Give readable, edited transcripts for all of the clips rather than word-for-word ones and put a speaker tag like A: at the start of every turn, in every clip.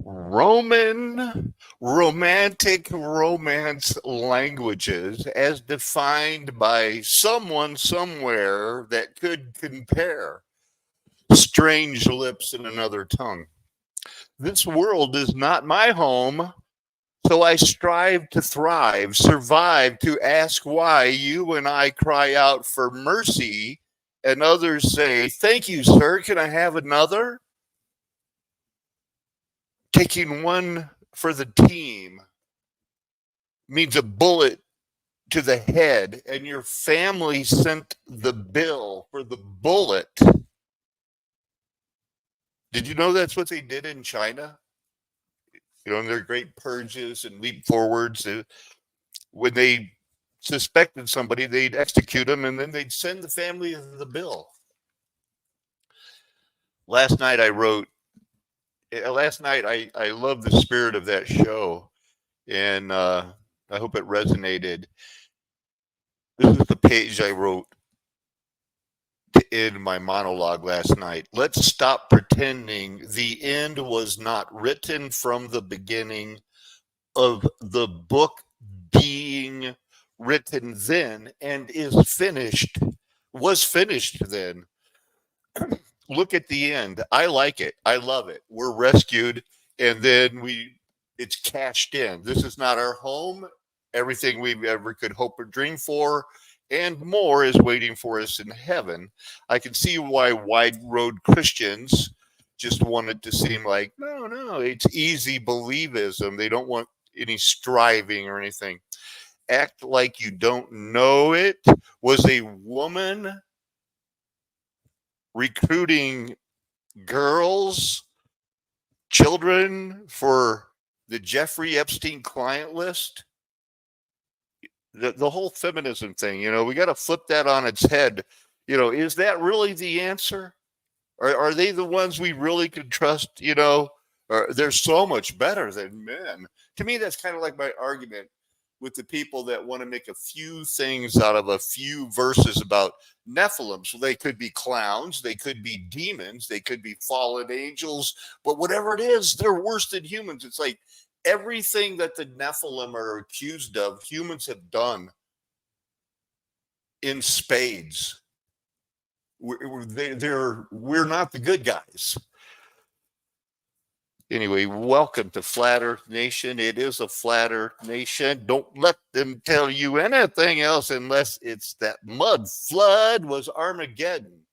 A: Roman romantic romance languages as defined by someone somewhere that could compare strange lips in another tongue. This world is not my home, so I strive to thrive, survive to ask why you and I cry out for mercy and others say, "Thank you, sir. Can I have another?" Taking one for the team means a bullet to the head, and your family sent the bill for the bullet. Did you know that's what they did in China? You know, in their great purges and leap forwards, when they suspected somebody, they'd execute them and then they'd send the family the bill. Last night I love the spirit of that show, and I hope it resonated. This is the page I wrote to end my monologue last night. Let's stop pretending the end was not written from the beginning of the book being written then and was finished then. Look at the end. I like it. I love it. We're rescued, and then it's cashed in. This is not our home. Everything we ever could hope or dream for and more is waiting for us in heaven. I can see why wide road Christians just want it to seem like, no, it's easy believism. They don't want any striving or anything. Act like you don't know it. Was a woman recruiting children for the Jeffrey Epstein client list? The whole feminism thing, we got to flip that on its head. Is that really the answer? Or are they the ones we really could trust? Or they're so much better than men. To me, that's kind of like my argument with the people that want to make a few things out of a few verses about Nephilim. So they could be clowns, they could be demons, they could be fallen angels, but whatever it is, they're worse than humans. It's like everything that the Nephilim are accused of, humans have done in spades. We're not the good guys. Anyway, welcome to Flat Earth Nation. It is a Flat Earth Nation. Don't let them tell you anything else unless it's that mud flood was Armageddon.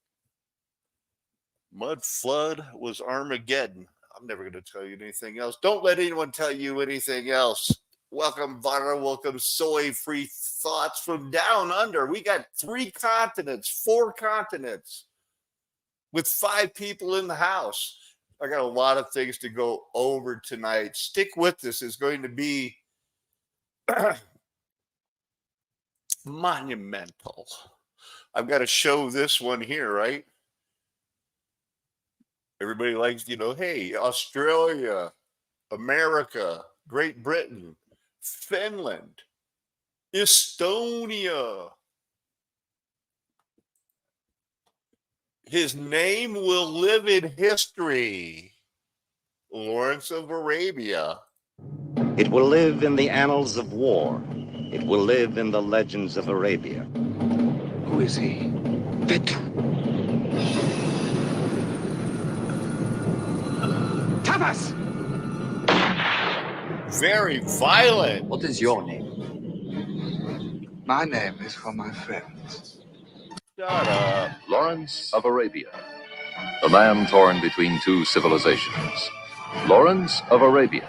A: Mud flood was Armageddon. I'm never going to tell you anything else. Don't let anyone tell you anything else. Welcome, Vana. Welcome, soy-free thoughts from down under. We got 4 continents, with 5 people in the house. I got a lot of things to go over tonight. Stick with this. It's going to be monumental. I've got to show this one here, right? Everybody likes, hey, Australia, America, Great Britain, Finland, Estonia. His name will live in history. Lawrence of Arabia.
B: It will live in the annals of war. It will live in the legends of Arabia.
C: Who is he? Vitu. Tavas!
A: Very violent.
C: What is your name? My name is for my friends.
A: Shut up.
D: Lawrence of Arabia, the man torn between 2 civilizations. Lawrence of Arabia,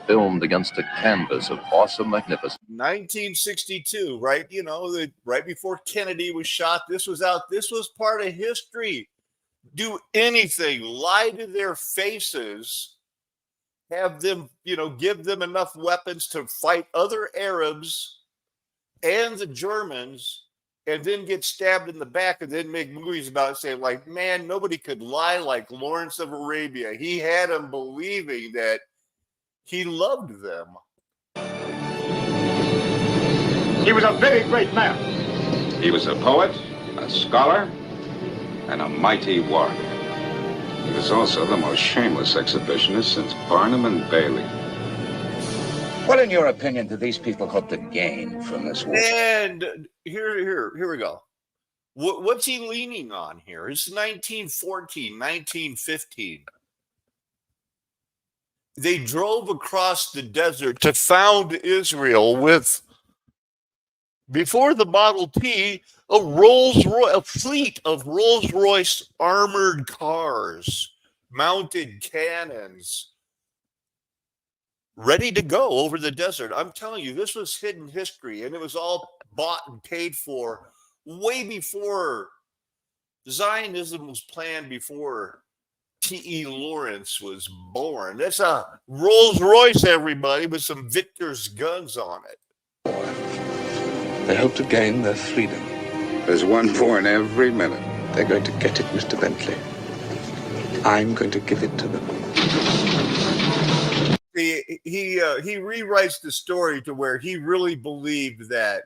D: filmed against a canvas of awesome magnificence.
A: 1962, right? Right before Kennedy was shot. This was out. This was part of history. Do anything, lie to their faces, have them, give them enough weapons to fight other Arabs and the Germans, and then get stabbed in the back and then make movies about it, saying, like, man, nobody could lie like Lawrence of Arabia. He had them believing that he loved them.
E: He was a very great man. He was a poet, a scholar, and a mighty warrior.
F: He was also the most shameless exhibitionist since Barnum and Bailey.
G: What, in your opinion, do these people hope to gain from this war?
A: And here we go. What's he leaning on here? It's 1914, 1915. They drove across the desert to found Israel with, before the Model T, a fleet of Rolls-Royce armored cars, mounted cannons, ready to go over the desert. I'm telling you, this was hidden history, and it was all bought and paid for way before Zionism was planned, before T.E. Lawrence was born. That's a Rolls-Royce, everybody, with some Vickers guns on it.
C: They hope to gain their freedom.
F: There's one born every minute.
C: They're going to get it, Mr. Bentley. I'm going to give it to them.
A: He rewrites the story to where he really believed that,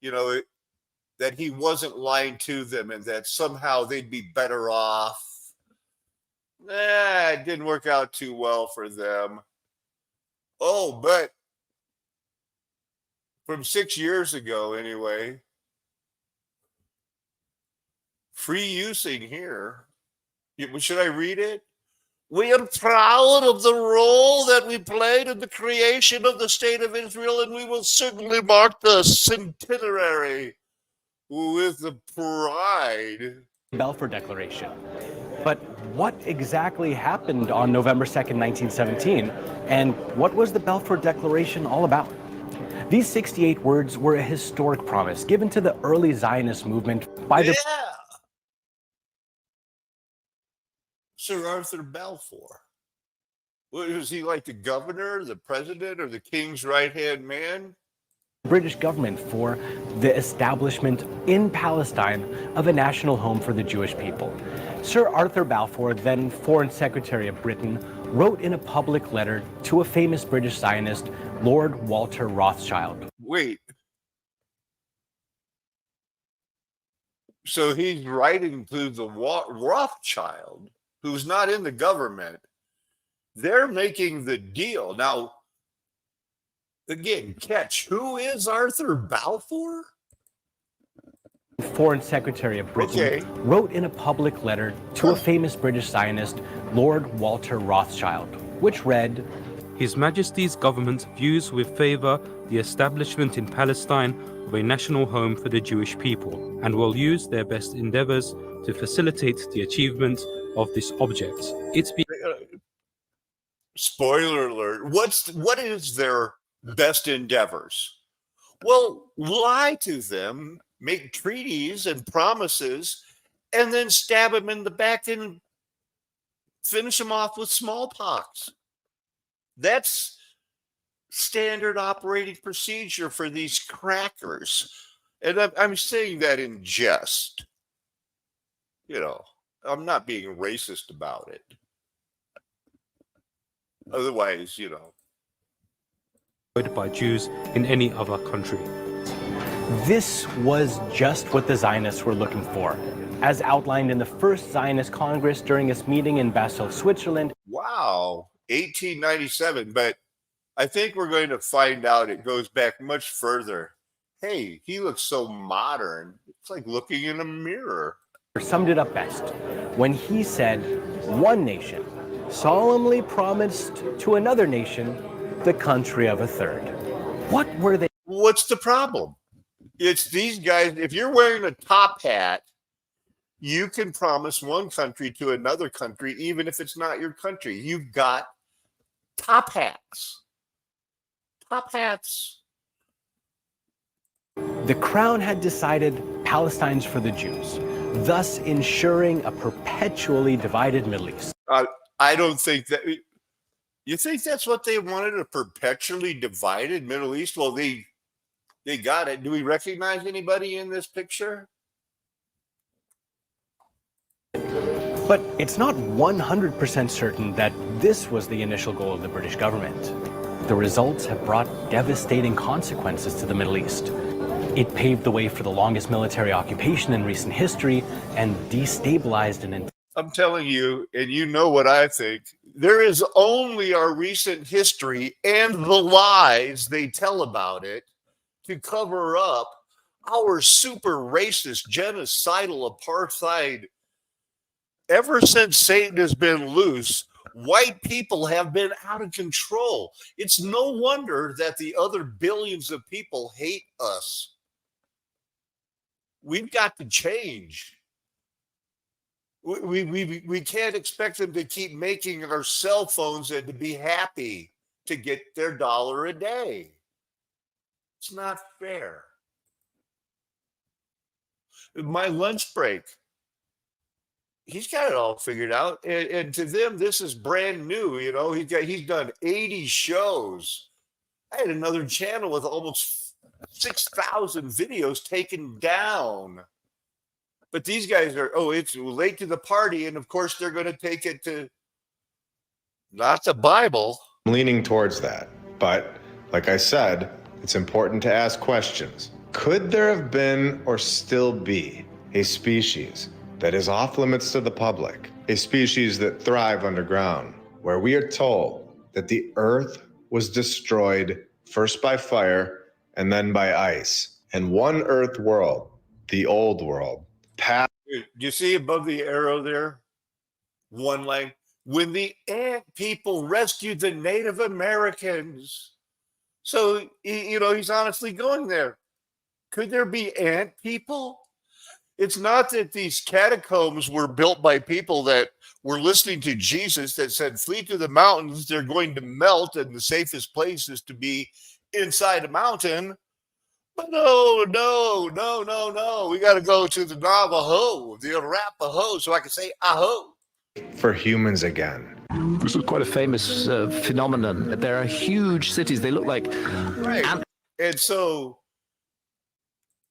A: that he wasn't lying to them and that somehow they'd be better off. It didn't work out too well for them. Oh, but from 6 years ago, anyway, free using here. Should I read it? We are proud of the role that we played in the creation of the State of Israel, and we will certainly mark the centenary with the pride.
H: Balfour Declaration. But what exactly happened on November 2nd, 1917? And what was the Balfour Declaration all about? These 68 words were a historic promise given to the early Zionist movement by the...
A: Sir Arthur Balfour. Was he like the governor, the president, or the king's right-hand man?
H: British government for the establishment in Palestine of a national home for the Jewish people. Sir Arthur Balfour, then Foreign Secretary of Britain, wrote in a public letter to a famous British Zionist, Lord Walter Rothschild.
A: Wait. So he's writing to the Rothschild, who's not in the government. They're making the deal. Now, again, catch, who is Arthur Balfour?
H: Foreign Secretary of Britain, wrote in a public letter to a famous British Zionist, Lord Walter Rothschild, which read,
I: His Majesty's government views with favour the establishment in Palestine of a national home for the Jewish people, and will use their best endeavours to facilitate the achievement of this object.
A: Spoiler alert. What is their best endeavors? Well, lie to them, make treaties and promises, and then stab them in the back and finish them off with smallpox. That's standard operating procedure for these crackers. And I'm saying that in jest. I'm not being racist about it. Otherwise,
I: by Jews in any other country.
H: This was just what the Zionists were looking for, as outlined in the first Zionist Congress during its meeting in Basel, Switzerland.
A: Wow, 1897. But I think we're going to find out it goes back much further. Hey, he looks so modern. It's like looking in a mirror.
H: Summed it up best when he said, one nation solemnly promised to another nation the country of a third. What were they?
A: What's the problem? It's these guys. If you're wearing a top hat, you can promise one country to another country, even if it's not your country. You've got top hats. Top hats.
H: The crown had decided Palestine's for the Jews, thus ensuring a perpetually divided Middle East.
A: I don't think that. You think that's what they wanted, a perpetually divided Middle East? Well, they got it. Do we recognize anybody in this picture?
H: But it's not 100% certain that this was the initial goal of the British government. The results have brought devastating consequences to the Middle East. It paved the way for the longest military occupation in recent history and destabilized and
A: I'm telling you, and you know what I think, there is only our recent history and the lies they tell about it to cover up our super racist, genocidal apartheid. Ever since Satan has been loose, white people have been out of control. It's no wonder that the other billions of people hate us. We've got to change. We can't expect them to keep making our cell phones and to be happy to get their dollar a day. It's not fair. My lunch break, he's got it all figured out, and to them this is brand new. You know, he's done 80 shows. I had another channel with almost 6,000 videos taken down. But these guys are, oh, it's late to the party, and of course they're going to take it to not the Bible.
J: I'm leaning towards that, but like I said, it's important to ask questions. Could there have been or still be a species that is off limits to the public, a species that thrive underground, where we are told that the earth was destroyed first by fire and then by ice, and one earth world, the old world, passed?
A: Do you see above the arrow there? One line. When the ant people rescued the Native Americans. So, you know, he's honestly going there. Could there be ant people? It's not that these catacombs were built by people that were listening to Jesus that said, flee to the mountains, they're going to melt, and the safest place is to be inside a mountain. But no. We got to go to the Navajo, the Arapaho, so I can say aho.
J: For humans again.
K: This is quite a famous phenomenon. There are huge cities. They look like...
A: Right. And so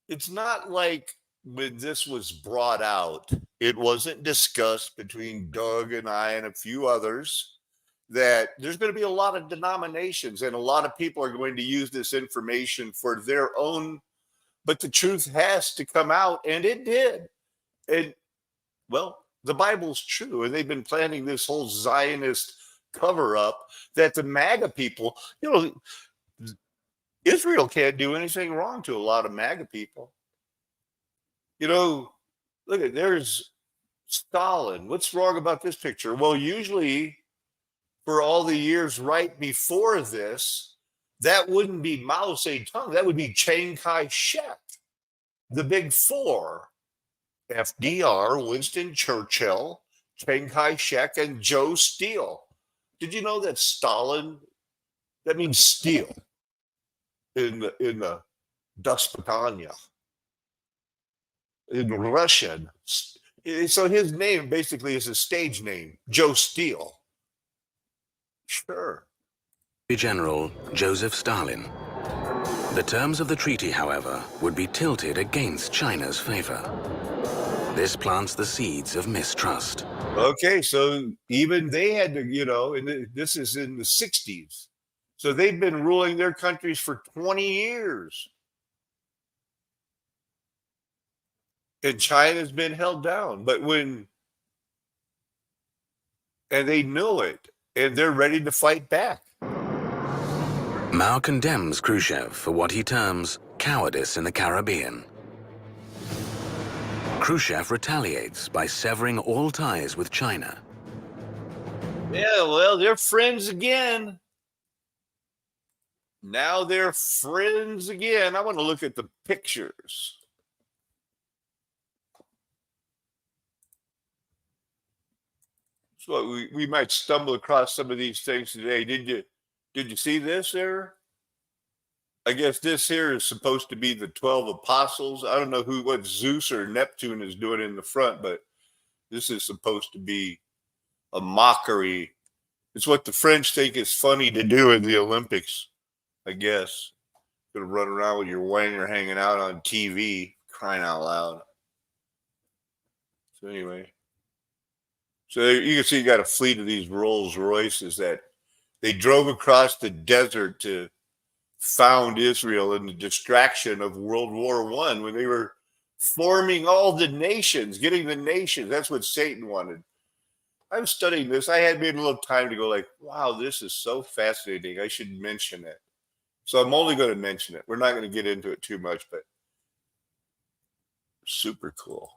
A: it's not like when this was brought out, it wasn't discussed between Doug and I and a few others that there's going to be a lot of denominations and a lot of people are going to use this information for their own, but the truth has to come out, and it did. And well, the Bible's true, and they've been planning this whole Zionist cover up that the MAGA people, you know, Israel can't do anything wrong to a lot of MAGA people. You know, look at, there's Stalin. What's wrong about this picture? Well, usually for all the years right before this, that wouldn't be Mao Zedong. That would be Chiang Kai-shek, the big four. FDR, Winston Churchill, Chiang Kai-shek, and Joe Steele. Did you know that Stalin, that means steel in the Despotania, in Russian. So his name basically is a stage name, Joe Steele. Sure.
L: General Joseph Stalin. The terms of the treaty, however, would be tilted against China's favor. This plants the seeds of mistrust.
A: Okay, so even they had to, you know, and this is in the 60s. So they've been ruling their countries for 20 years. And China's been held down. But and they know it, and they're ready to fight back.
L: Mao condemns Khrushchev for what he terms cowardice in the Caribbean. Khrushchev retaliates by severing all ties with China.
A: Yeah, well, they're friends again. Now they're friends again. I want to look at the pictures. So we might stumble across some of these things today. Did you see this there? I guess this here is supposed to be the 12 apostles. I don't know what Zeus or Neptune is doing in the front, but this is supposed to be a mockery. It's what the French think is funny to do in the Olympics, I guess. Gonna run around with your wanger hanging out on TV, crying out loud. So anyway, so you can see you got a fleet of these Rolls Royces that they drove across the desert to found Israel in the distraction of World War I when they were forming all the nations, getting the nations. That's what Satan wanted. I'm studying this. I had made a little time to go like, wow, this is so fascinating. I should mention it. So I'm only going to mention it. We're not going to get into it too much, but super cool.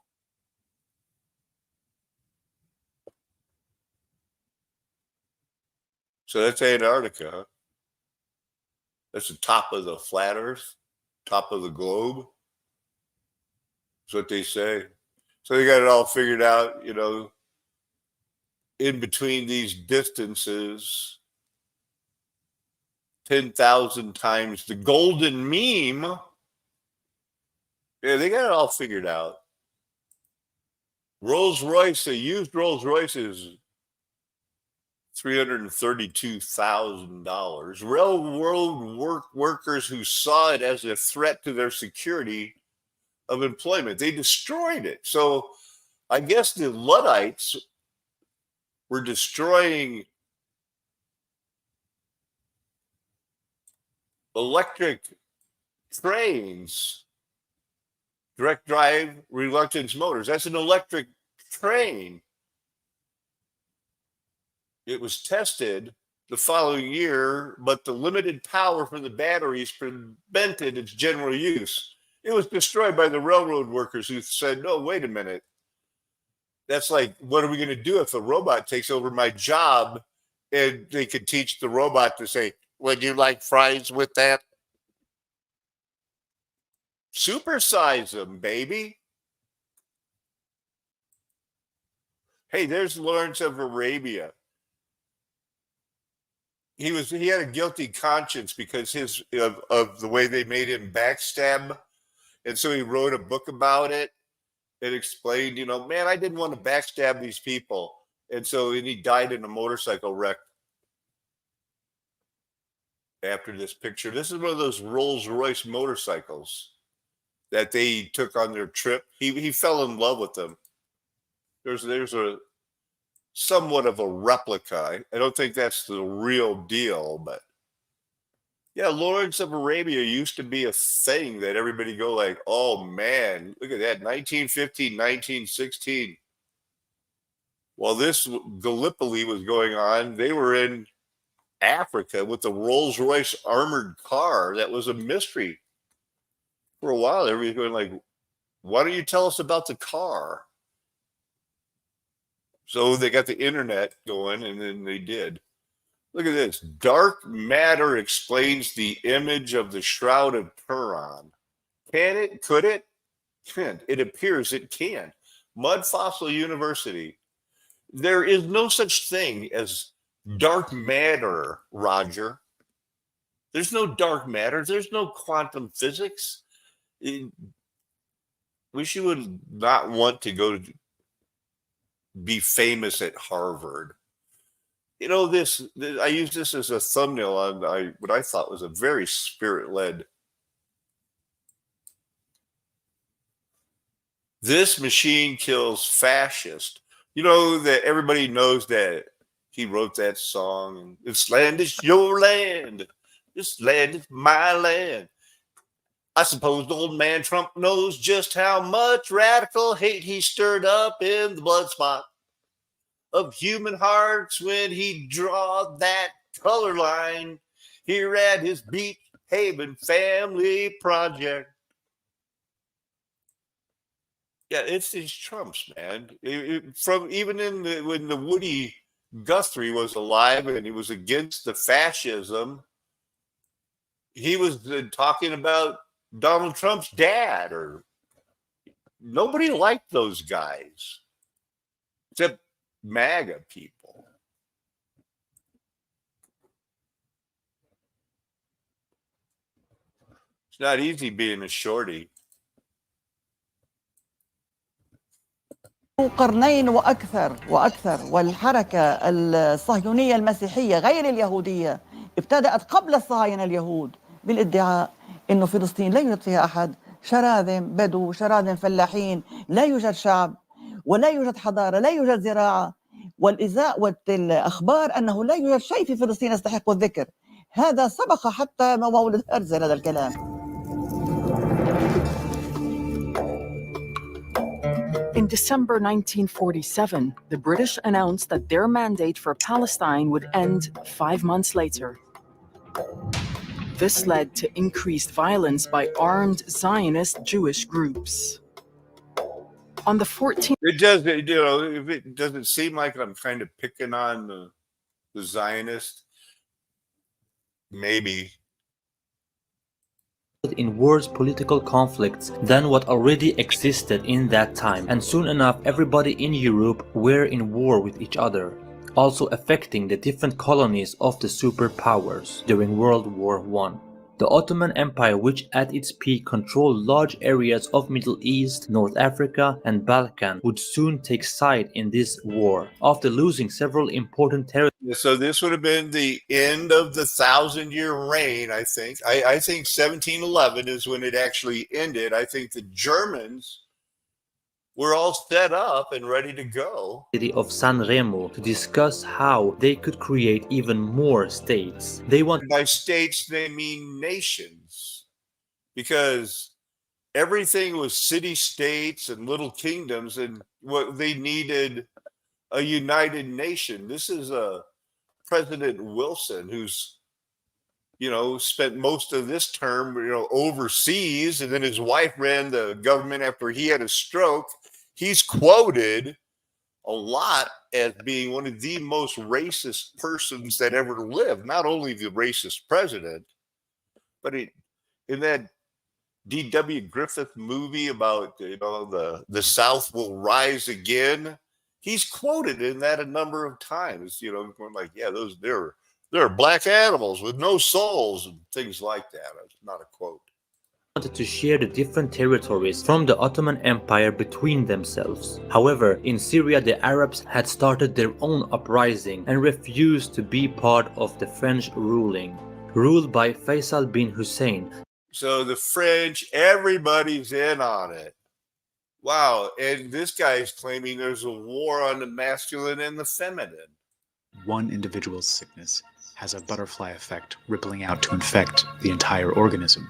A: So that's Antarctica. That's the top of the flat Earth, top of the globe. That's what they say. So they got it all figured out, you know, in between these distances, 10,000 times the golden meme. Yeah, they got it all figured out. Rolls-Royce, a used Rolls-Royce is $332,000. Railroad workers who saw it as a threat to their security of employment, they destroyed it. So I guess the Luddites were destroying electric trains, direct drive reluctance motors. That's an electric train. It was tested the following year, but the limited power from the batteries prevented its general use. It was destroyed by the railroad workers who said, no, wait a minute. That's like, what are we going to do if a robot takes over my job? And they could teach the robot to say, would you like fries with that? Supersize them, baby. Hey, there's Lawrence of Arabia. He had a guilty conscience because of the way they made him backstab. And so he wrote a book about it and explained, you know, man, I didn't want to backstab these people. And he died in a motorcycle wreck after this picture. This is one of those Rolls-Royce motorcycles that they took on their trip. He fell in love with them. There's a somewhat of a replica. I don't think that's the real deal, but yeah, Lawrence of Arabia used to be a thing that everybody go like, oh man, look at that, 1915, 1916. While this Gallipoli was going on, they were in Africa with the Rolls-Royce armored car that was a mystery. For a while, everybody's going like, why don't you tell us about the car? So they got the internet going, and then they did. Look at this. Dark matter explains the image of the Shroud of Turin. Can it? Could it? It appears it can. Mud Fossil University. There is no such thing as dark matter, Roger. There's no dark matter. There's no quantum physics. Wish you would not want to go to be famous at Harvard. You know, I use this as a thumbnail on what I thought was a very spirit-led. This machine kills fascist. You know that everybody knows that he wrote that song. This land is your land. This land is my land. I suppose the old man Trump knows just how much radical hate he stirred up in the blood spot of human hearts when he draw that color line here at his Beach Haven Family Project. Yeah, it's these Trumps, man. From even when the Woody Guthrie was alive and he was against the fascism, he was talking about Donald Trump's dad, or nobody liked those guys except MAGA people. It's not easy being a shorty.
M: قرنين وأكثر والحركة الصهيونية المسيحية غير اليهودية ابتدأت قبل الصهاينة اليهود بالادعاء أنه فلسطين لا يوجد فيها أحد، شراذم بدو، شراذم فلاحين، لا يوجد شعب ولا يوجد حضارة، لا يوجد زراعة، والإزاء والأخبار أنه لا يوجد شيء في فلسطين يستحق الذكر. هذا سبق حتى مولد هرزل هذا الكلام.
N: In December 1947, the British announced that their mandate for Palestine would end 5 months later. This led to increased violence by armed Zionist Jewish groups. On the 14th...
A: It does, if it doesn't seem like I'm kind of picking on the Zionists, maybe.
O: In worse political conflicts than what already existed in that time, and soon enough everybody in Europe were in war with each other, also affecting the different colonies of the superpowers during World War I. The Ottoman Empire, which at its peak controlled large areas of Middle East, North Africa and Balkan, would soon take side in this war, after losing several important territories.
A: So this would have been the end of the 1,000-year reign, I think. I think 1711 is when it actually ended. I think the Germans were all set up and ready to go.
O: Of San Remo to discuss how they could create even more states. They want
A: by states they mean nations, because everything was city-states and little kingdoms, and what they needed a united nation. This is President Wilson, who's spent most of this term overseas, and then his wife ran the government after he had a stroke. He's quoted a lot as being one of the most racist persons that ever lived. Not only the racist president, but in that D.W. Griffith movie about the South will rise again, he's quoted in that a number of times. Going like, yeah, they're black animals with no souls and things like that. It's not a quote.
O: Wanted to share the different territories from the Ottoman Empire between themselves. However, in Syria the Arabs had started their own uprising and refused to be part of the French ruled by Faisal bin Hussein.
A: So the French, everybody's in on it. Wow, and this guy's claiming there's a war on the masculine and the feminine.
P: One individual's sickness has a butterfly effect rippling out to infect the entire organism.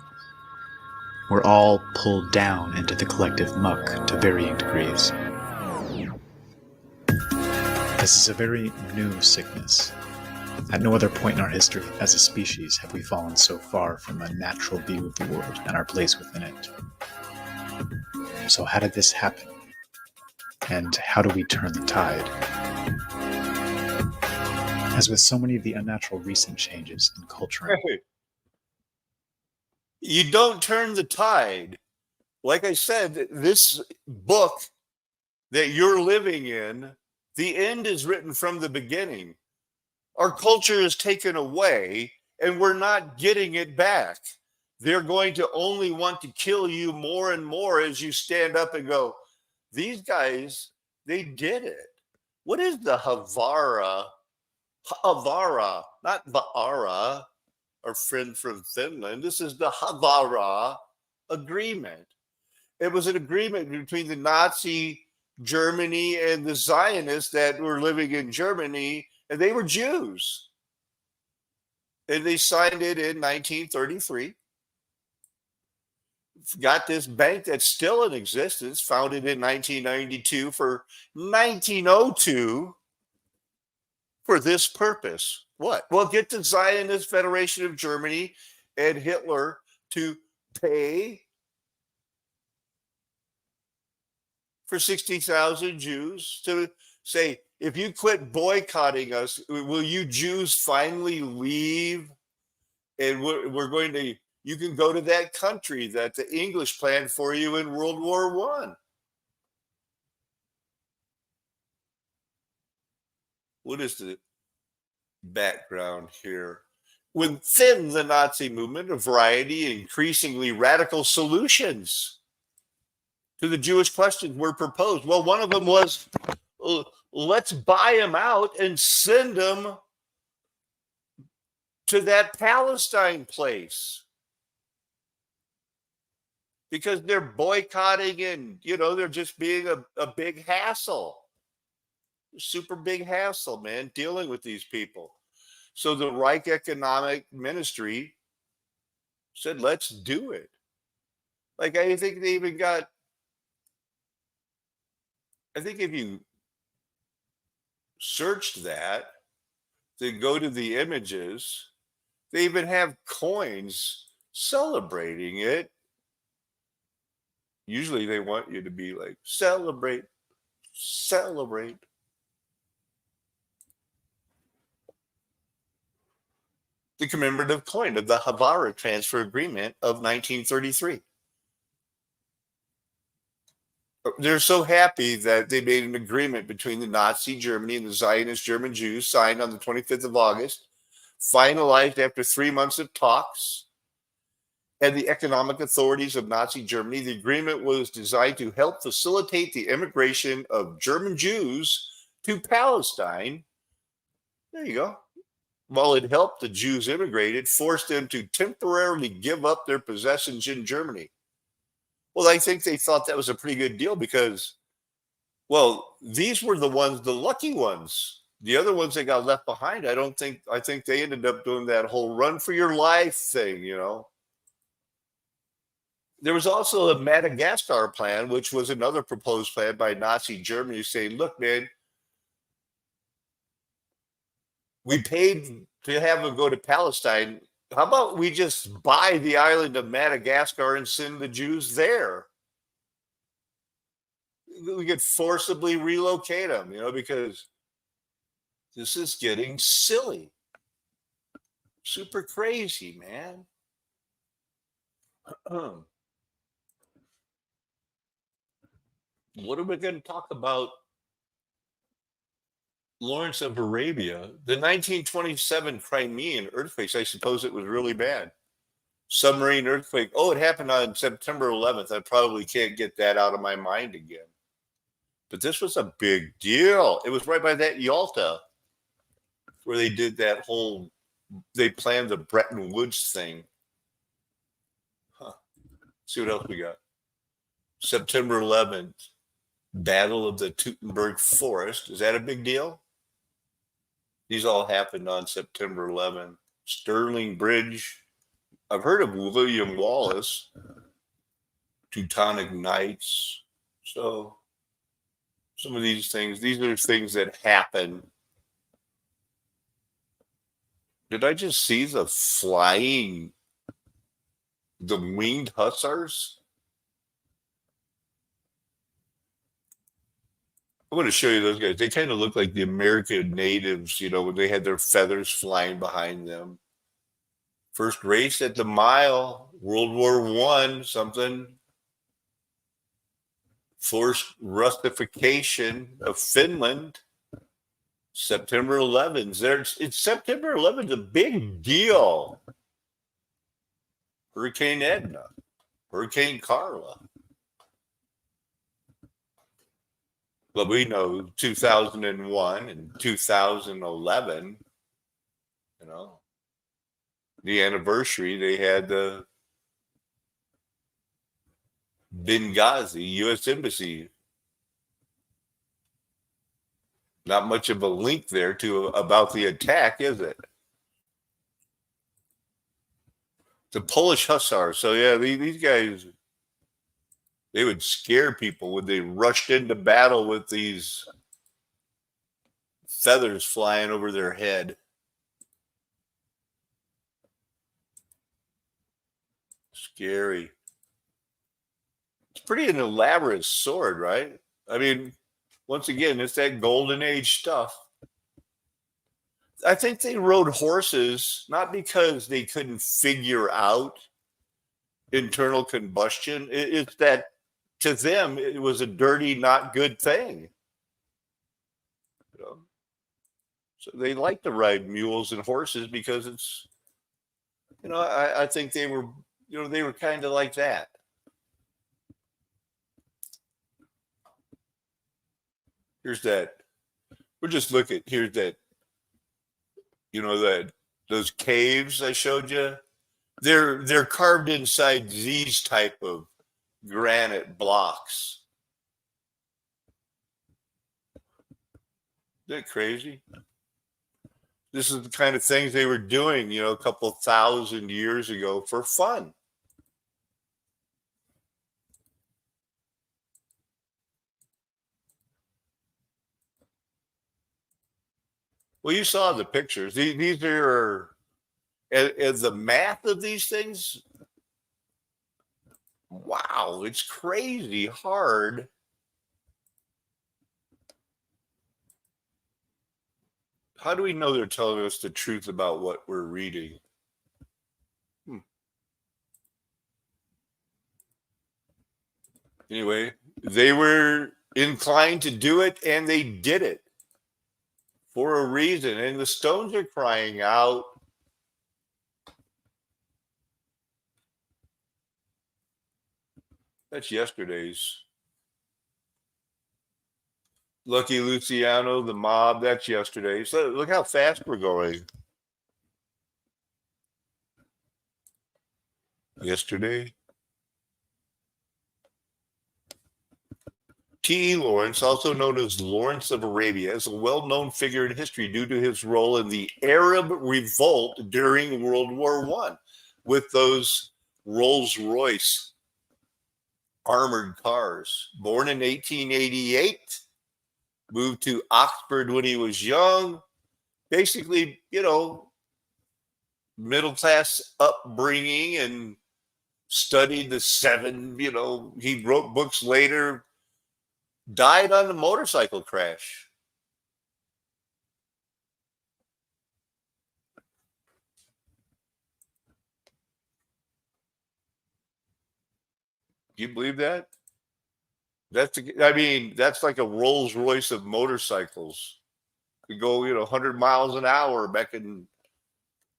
P: We're all pulled down into the collective muck to varying degrees. This is a very new sickness. At no other point in our history as a species have we fallen so far from a natural view of the world and our place within it. So how did this happen? And how do we turn the tide? As with so many of the unnatural recent changes in culture...
A: You don't turn the tide. Like I said, this book that you're living in, the end is written from the beginning. Our culture is taken away and we're not getting it back. They're going to only want to kill you more and more as you stand up and go, these guys, they did it. What is the Havara? Havara, not Vaara, our friend from Finland. This is the Havara Agreement. It was an agreement between the Nazi Germany and the Zionists that were living in Germany, and they were Jews. And they signed it in 1933. Got this bank that's still in existence, founded in 1992 for 1902 for this purpose. What? Well, get the Zionist Federation of Germany and Hitler to pay for 60,000 Jews to say, if you quit boycotting us, will you Jews finally leave? And we're going to, you can go to that country that the English planned for you in World War I. What is the background here? Within the Nazi movement, a variety, increasingly radical solutions to the Jewish question were proposed. Well, one of them was, let's buy them out and send them to that Palestine place, because they're boycotting and, they're just being a big hassle. Super big hassle, man, dealing with these people. So the Reich Economic Ministry said, let's do it. Like, I think they even got I think if you searched that, then go to the images, they even have coins celebrating it. Usually they want you to be like, celebrate, celebrate. The commemorative coin of the Havara Transfer Agreement of 1933. They're so happy that they made an agreement between the Nazi Germany and the Zionist German Jews, signed on the 25th of August, finalized after 3 months of talks, and the economic authorities of Nazi Germany. The agreement was designed to help facilitate the immigration of German Jews to Palestine. There you go. While it helped the Jews immigrate, it forced them to temporarily give up their possessions in Germany. Well, I think they thought that was a pretty good deal because, well, these were the ones, the lucky ones. The other ones that got left behind, I think they ended up doing that whole run for your life thing, you know. There was also a Madagascar plan, which was another proposed plan by Nazi Germany saying, look, man, we paid to have them go to Palestine. How about we just buy the island of Madagascar and send the Jews there? We could forcibly relocate them, you know, because this is getting silly. Super crazy, man. What are we going to talk about? Lawrence of Arabia, the 1927 Crimean earthquakes, I suppose it was really bad. Submarine earthquake. Oh, it happened on September 11th. I probably can't get that out of my mind again. But this was a big deal. It was right by that Yalta where they did that whole, they planned the Bretton Woods thing. See what else we got. September 11th, Battle of the Teutoburg Forest. Is that a big deal? These all happened on September 11th. Stirling Bridge. I've heard of William Wallace. Teutonic Knights. So some of these are things that happen. Did I just see the winged hussars? I'm going to show you those guys. They kind of look like the American natives, you know, when they had their feathers flying behind them. First race at the mile, World War I, something. Forced Russification of Finland, September 11th. It's September 11th, a big deal. Hurricane Edna, Hurricane Carla. Well, we know 2001 and 2011, you know, the anniversary, they had the Benghazi U.S. Embassy. Not much of a link there about the attack, is it? The Polish Hussars. So, yeah, these guys, they would scare people when they rushed into battle with these feathers flying over their head. Scary. It's pretty an elaborate sword, right? I mean, once again, it's that golden age stuff. I think they rode horses not because they couldn't figure out internal combustion. It's that to them, it was a dirty, not good thing. You know? So they like to ride mules and horses because it's, you know, I think they were, you know, they were kind of like that. Here's that. We'll just look at, here's that, you know, those caves I showed you. They're carved inside these type of granite blocks. Isn't that crazy? This is the kind of things they were doing, you know, a couple thousand years ago for fun. Well, you saw the pictures. These are, and the math of these things, wow, it's crazy hard. How do we know they're telling us the truth about what we're reading? Anyway, they were inclined to do it, and they did it for a reason. And the stones are crying out. That's yesterday's. Lucky Luciano, the mob, that's yesterday. So look how fast we're going. Yesterday. T.E. Lawrence, also known as Lawrence of Arabia, is a well-known figure in history due to his role in the Arab Revolt during World War I with those Rolls-Royce armored cars. Born in 1888, moved to Oxford when he was young. Basically, middle-class upbringing, and studied the seven, he wrote books later, died on a motorcycle crash. Do you believe that? That's like a Rolls Royce of motorcycles. You go, 100 miles an hour back in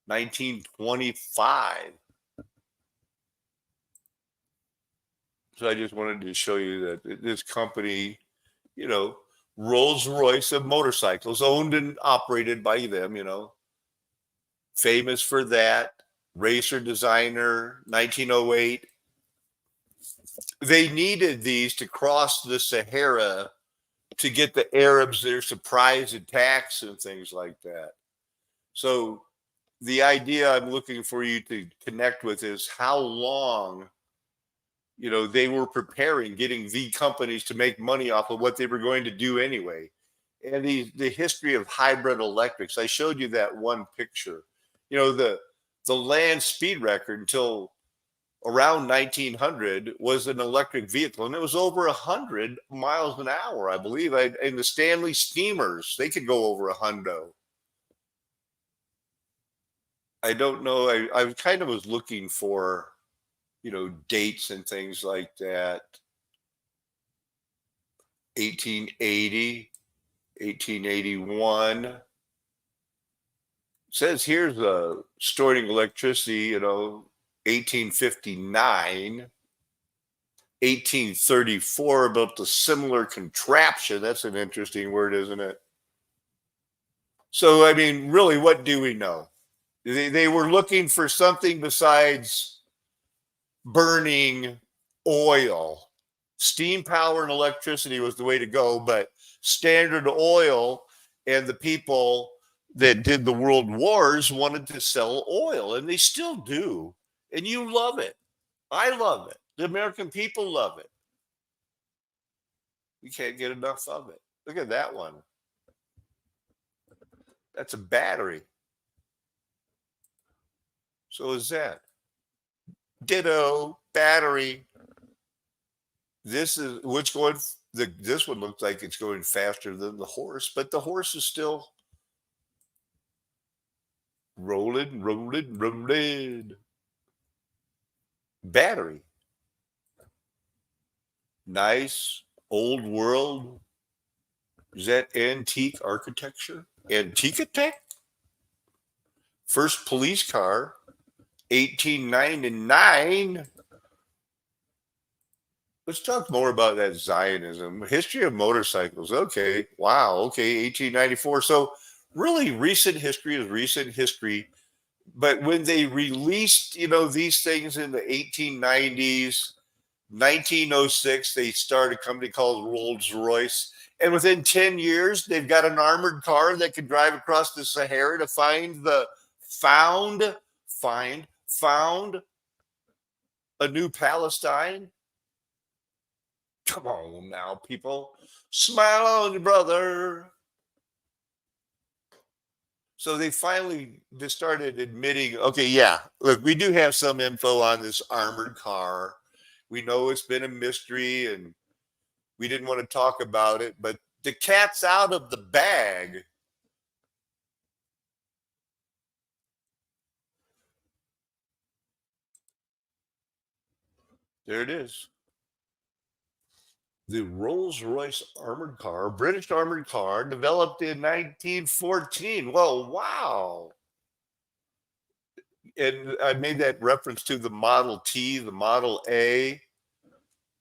A: 1925. So I just wanted to show you that this company, Rolls Royce of motorcycles, owned and operated by them, famous for that. Racer designer, 1908. They needed these to cross the Sahara to get the Arabs their surprise attacks and things like that. So the idea I'm looking for you to connect with is how long, they were preparing, getting the companies to make money off of what they were going to do anyway. And the history of hybrid electrics. I showed you that one picture. The land speed record until around 1900 was an electric vehicle, and it was over 100 miles an hour, I believe. And the Stanley steamers, they could go over 100. I don't know. I kind of was looking for, dates and things like that. 1880, 1881. It says here's storing electricity, 1859, 1834, about the similar contraption. That's an interesting word, isn't it? So, really, what do we know? They were looking for something besides burning oil. Steam power and electricity was the way to go, but Standard Oil and the people that did the world wars wanted to sell oil, and they still do. And you love it. I love it. The American people love it. We can't get enough of it. Look at that one. That's a battery. So is that. Ditto, battery. This is what's going. This one looks like it's going faster than the horse, but the horse is still rolling, rolling, rolling. Battery. Nice old world. Is that antique architecture? Antique tech? First police car, 1899. Let's talk more about that Zionism. History of motorcycles. Okay. Wow. Okay. 1894. So really recent history is recent history. But when they released, these things in the 1890s, 1906, they started a company called Rolls Royce. And within 10 years, they've got an armored car that can drive across the Sahara to find a new Palestine. Come on now, people. Smile on your brother. So they finally just started admitting, okay, yeah, look, we do have some info on this armored car. We know it's been a mystery and we didn't want to talk about it, but the cat's out of the bag. There it is. The Rolls-Royce armored car, British armored car, developed in 1914. Well, wow. And I made that reference to the Model T, the Model A.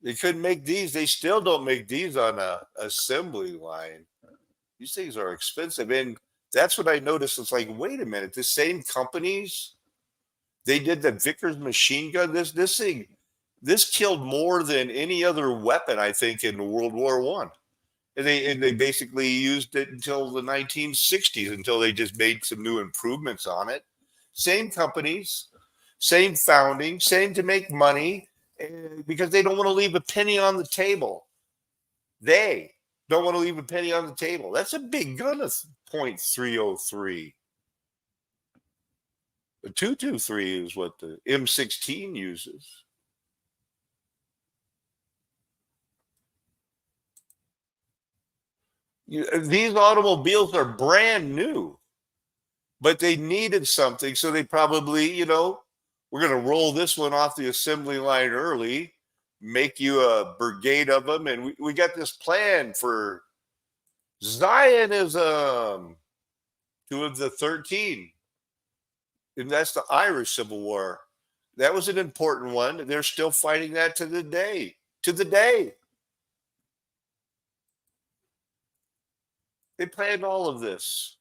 A: They couldn't make these. They still don't make these on a assembly line. These things are expensive. And that's what I noticed. It's like, wait a minute, the same companies, they did the Vickers machine gun. This thing, this killed more than any other weapon, I think, in World War One. And they basically used it until the 1960s, until they just made some new improvements on it. Same companies, same founding, same to make money, because they don't want to leave a penny on the table. They don't want to leave a penny on the table. That's a big gun of .303. The 223 is what the M16 uses. These automobiles are brand new, but they needed something. So they probably, we're going to roll this one off the assembly line early, make you a brigade of them. And we got this plan for Zionism, 2 of the 13. And that's the Irish Civil War. That was an important one. They're still fighting that to the day. To the day. They planned all of this.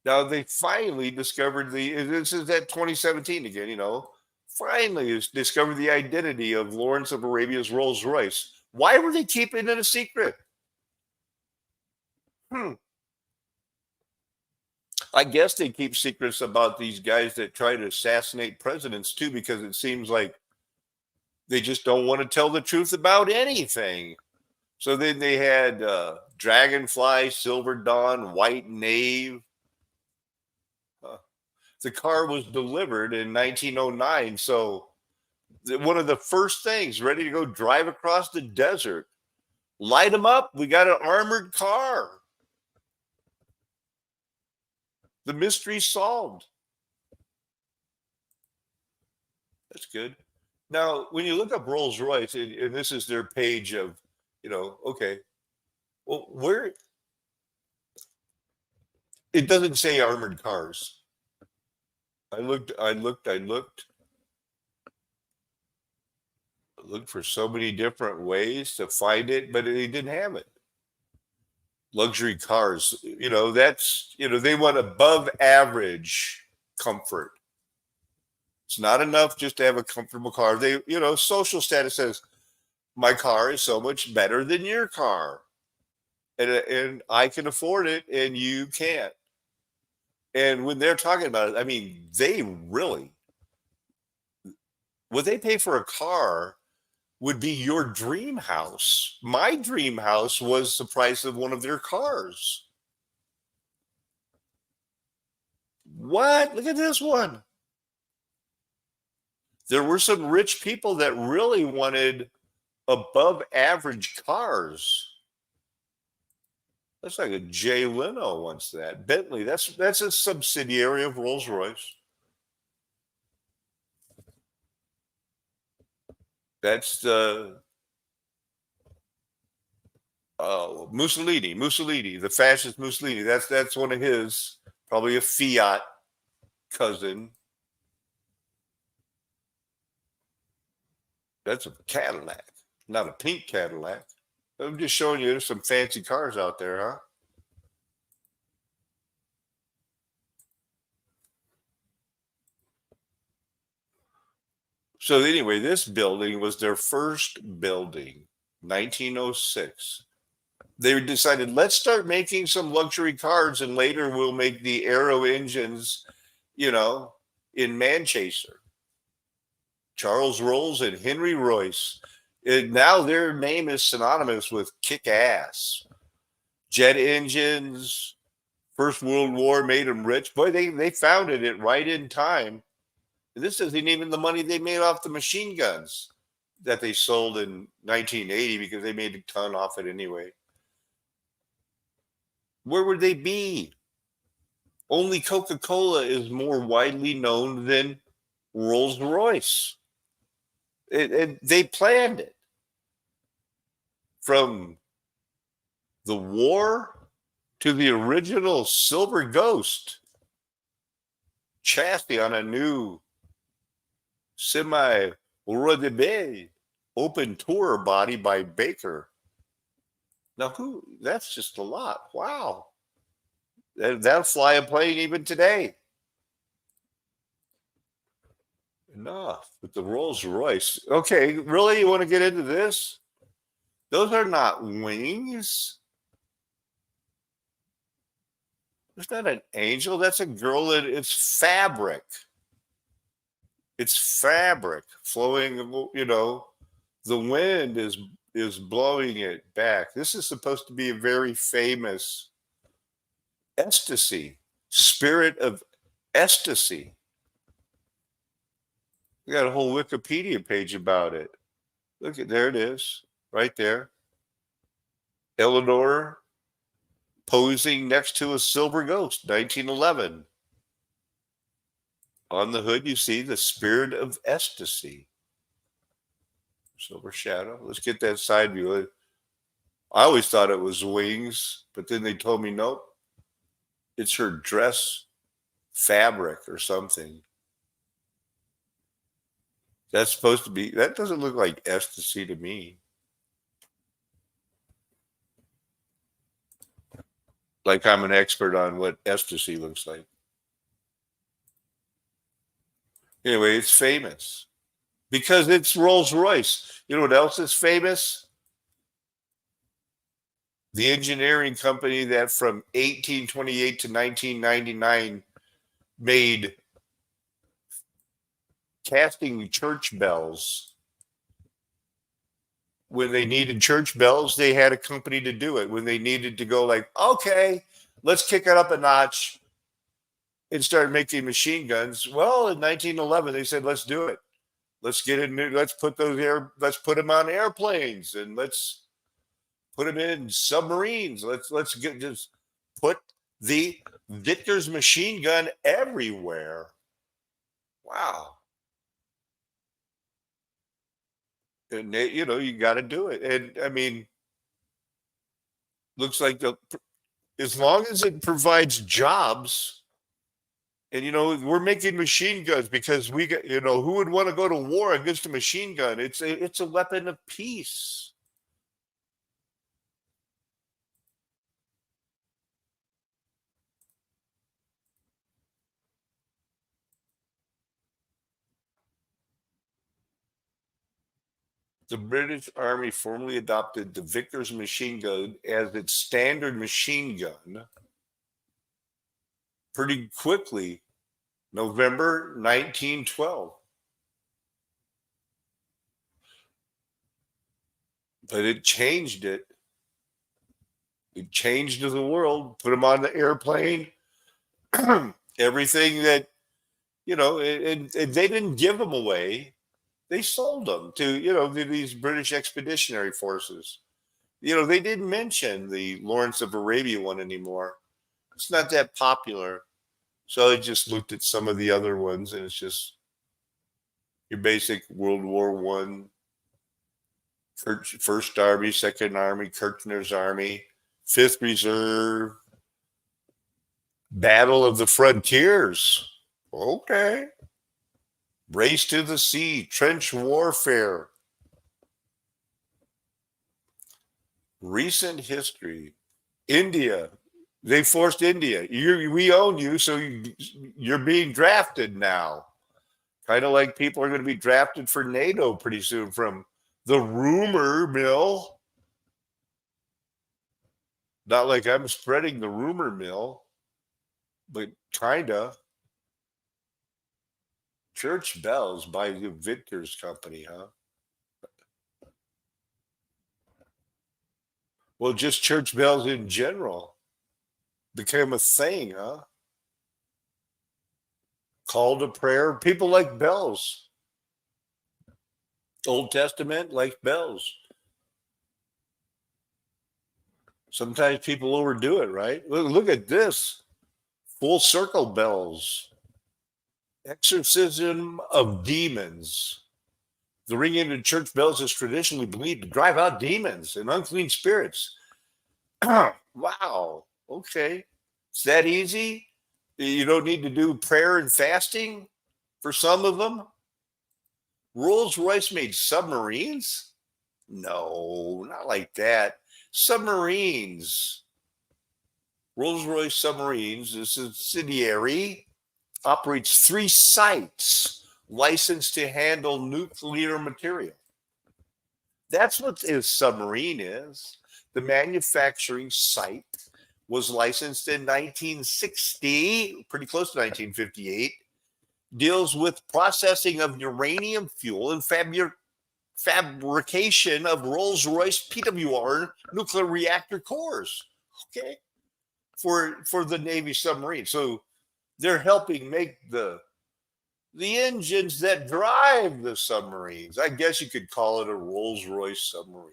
A: Now they finally discovered this is that 2017 again, finally discovered the identity of Lawrence of Arabia's Rolls Royce. Why were they keeping it a secret? I guess they keep secrets about these guys that try to assassinate presidents too, because it seems like they just don't want to tell the truth about anything. So then they had Dragonfly, Silver Dawn, White Knave. The car was delivered in 1909. So one of the first things, ready to go drive across the desert. Light them up. We got an armored car. The mystery solved. That's good. Now, when you look up Rolls-Royce, and this is their page of, okay, well, where it doesn't say armored cars. I looked for so many different ways to find it, but they didn't have it. Luxury cars, that's, they want above average comfort. It's not enough just to have a comfortable car. They, social status says, my car is so much better than your car. And I can afford it and you can't. And when they're talking about it, I mean, they really, what they pay for a car would be your dream house. My dream house was the price of one of their cars. What? Look at this one. There were some rich people that really wanted above average cars. That's like a Jay Leno wants that. Bentley, that's a subsidiary of Rolls-Royce. That's the Mussolini, the fascist Mussolini. That's one of his, probably a Fiat cousin. That's a Cadillac, not a pink Cadillac. I'm just showing you there's some fancy cars out there, huh? So anyway, this building was their first building, 1906. They decided, let's start making some luxury cars, and later we'll make the aero engines, in Manchester. Charles Rolls and Henry Royce. Now their name is synonymous with kick ass. jet engines, First World War made them rich. Boy, they founded it right in time. This isn't even the money they made off the machine guns that they sold in 1980 because they made a ton off it anyway. Where would they be? Only Coca-Cola is more widely known than Rolls-Royce. They planned it. From the war to the original Silver Ghost chassis on a new semi Rodebe open tour body by Baker. Now, that's just a lot. Wow. That'll fly a plane even today. Enough with the Rolls Royce. Okay, really? You want to get into this? Those are not wings. It's not an angel. That's a girl. It's fabric. It's fabric flowing. The wind is blowing it back. This is supposed to be a very famous ecstasy, spirit of ecstasy. We got a whole Wikipedia page about it. Look at there it is, right there. Eleanor posing next to a silver ghost, 1911. On the hood, you see the spirit of ecstasy. Silver shadow. Let's get that side view. I always thought it was wings, but then they told me, nope, it's her dress fabric or something. That's supposed to be, that doesn't look like ecstasy to me. Like I'm an expert on what ecstasy looks like. Anyway, it's famous because it's Rolls-Royce. You know what else is famous? The engineering company that from 1828 to 1999 made casting church bells. When they needed church bells, they had a company to do it. When they needed to go like, okay, let's kick it up a notch and start making machine guns. Well, in 1911, they said, let's do it. Let's get in there. Let's put them on airplanes and let's put them in submarines. Let's just put the Vickers machine gun everywhere. Wow. And you got to do it. And I mean, looks like as long as it provides jobs, and we're making machine guns because we got, who would want to go to war against a machine gun? It's a weapon of peace. The British Army formally adopted the Vickers machine gun as its standard machine gun pretty quickly, November 1912. But it changed it. It changed the world, put them on the airplane, everything that, and they didn't give them away. They sold them to these British expeditionary forces. They didn't mention the Lawrence of Arabia one anymore. It's not that popular. So I just looked at some of the other ones, and it's just your basic World War I, First Army, Second Army, Kirchner's Army, Fifth Reserve, Battle of the Frontiers. Okay. Race to the Sea, Trench Warfare. Recent history. India. They forced India. We own you, so you're being drafted now. Kind of like people are going to be drafted for NATO pretty soon from the rumor mill. Not like I'm spreading the rumor mill, but kind of. Church bells by the Vickers company, huh? Well, just church bells in general became a thing, huh? Call to prayer. People like bells. Old Testament like bells. Sometimes people overdo it, right? Look at this. Full circle bells. Exorcism of demons. The ringing of church bells is traditionally believed to drive out demons and unclean spirits. Wow. Okay. It's that easy? You don't need to do prayer and fasting for some of them? Rolls-Royce made submarines? No, not like that. Submarines. Rolls-Royce Submarines is a subsidiary, operates 3 sites licensed to handle nuclear material. That's what a submarine is. The manufacturing site was licensed in 1960, pretty close to 1958, deals with processing of uranium fuel and fabrication of Rolls-Royce PWR nuclear reactor cores. Okay. For the Navy submarine. So they're helping make the engines that drive the submarines. I guess you could call it a Rolls-Royce submarine.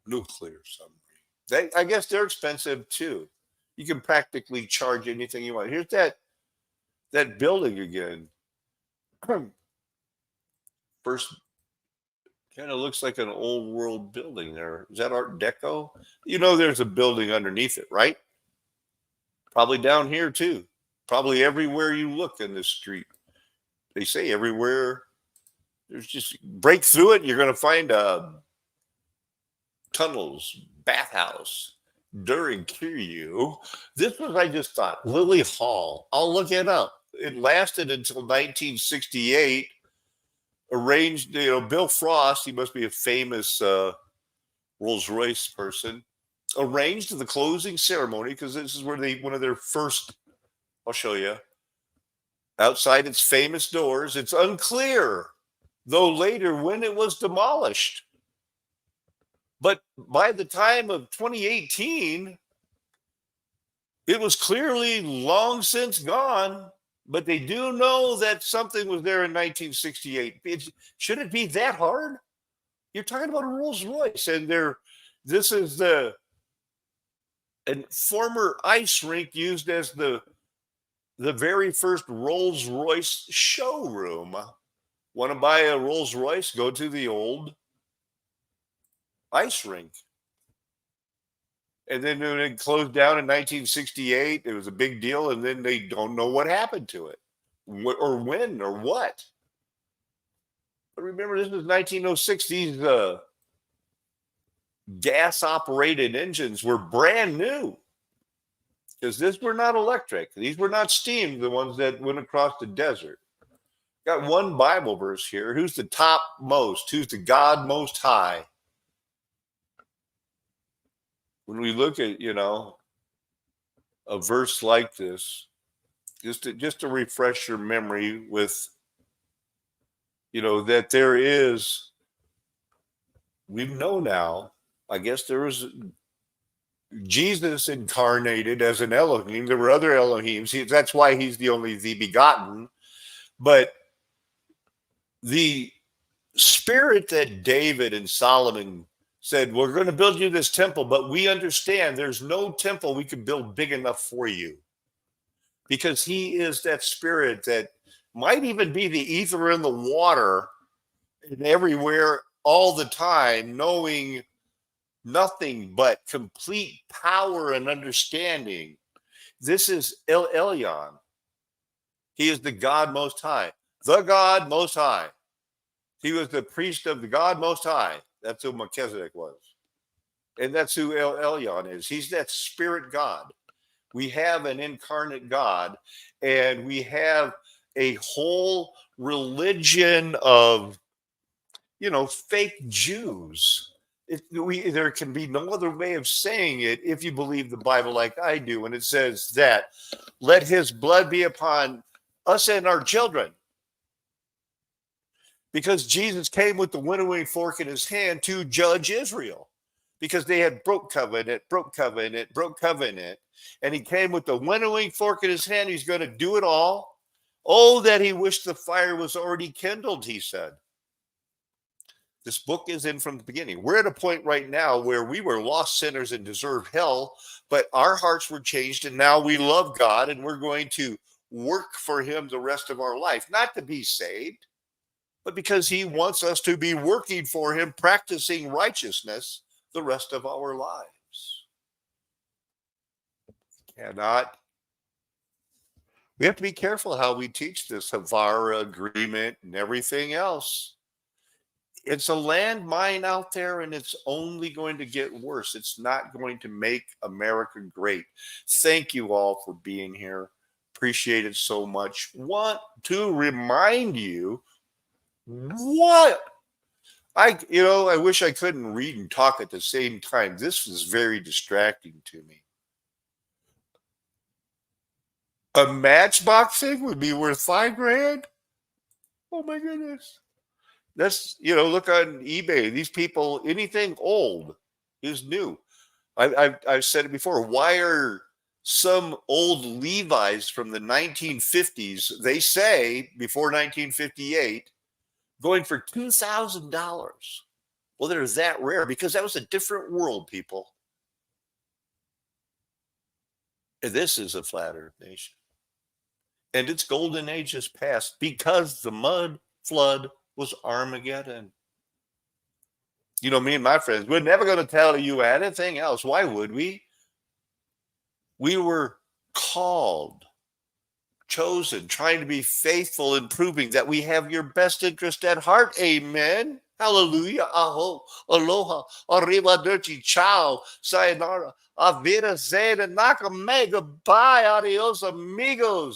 A: Nuclear submarine. I guess they're expensive too. You can practically charge anything you want. Here's that building again. First, kind of looks like an old world building there. Is that Art Deco? You know, there's a building underneath it, right? Probably down here too. Probably everywhere you look in this street. They say everywhere. There's just break through it. You're going to find tunnels, bathhouse during Kiryu. This was, I just thought, Lily Hall. I'll look it up. It lasted until 1968. Arranged, Bill Frost, he must be a famous Rolls-Royce person, arranged the closing ceremony because this is where one of their first, I'll show you, outside its famous doors. It's unclear, though later, when it was demolished. But by the time of 2018, it was clearly long since gone. But they do know that something was there in 1968. Should it be that hard? You're talking about a Rolls-Royce, and this is a former ice rink used as the very first Rolls-Royce showroom. Want to buy a Rolls-Royce? Go to the old ice rink. And then when it closed down in 1968, it was a big deal. And then they don't know what happened to it or when or what. But remember, this was 1906. These gas-operated engines were brand new because these were not electric. These were not steam, the ones that went across the desert. Got one Bible verse here. Who's the topmost? Who's the God most high? When we look at, a verse like this, just to refresh your memory with, that there is, we know now, I guess there was Jesus incarnated as an Elohim. There were other Elohims. That's why he's the begotten. But the spirit that David and Solomon said, we're going to build you this temple, but we understand there's no temple we could build big enough for you, because he is that spirit that might even be the ether in the water and everywhere all the time, knowing nothing but complete power and understanding. This is El Elyon. He is the God Most High, the God Most High. He was the priest of the God Most High. That's who Melchizedek was. And that's who El Elyon is. He's that spirit God. We have an incarnate God, and we have a whole religion of, fake Jews. There can be no other way of saying it if you believe the Bible like I do. And it says that, let his blood be upon us and our children. Because Jesus came with the winnowing fork in his hand to judge Israel. because they had broke covenant, and he came with the winnowing fork in his hand. He's going to do it all. Oh, that he wished the fire was already kindled, he said. This book is in from the beginning. We're at a point right now where we were lost sinners and deserved hell, but our hearts were changed, and now we love God, and we're going to work for him the rest of our life, not to be saved, but because he wants us to be working for him, practicing righteousness the rest of our lives. We have to be careful how we teach this Havara agreement and everything else. It's a landmine out there, and it's only going to get worse. It's not going to make America great. Thank you all for being here. Appreciate it so much. Want to remind you what I wish I couldn't read and talk at the same time. This was very distracting to me. A Matchbox thing would be worth $5,000. Oh my goodness. That's, look on eBay. These people, anything old is new. I've said it before. Why are some old Levi's from the 1950s, they say before 1958, going for $2,000? Well, they're that rare because that was a different world, people. And this is a flat earth nation. And its golden age is past because the mud flood was Armageddon. Me and my friends, we're never going to tell you anything else. Why would we? We were called, chosen, trying to be faithful and proving that we have your best interest at heart. Amen. Hallelujah. Aho. Aloha. Arrivederci. Ciao. Sayonara. Avida Zeta. Nakamega. Bye. Adios, amigos.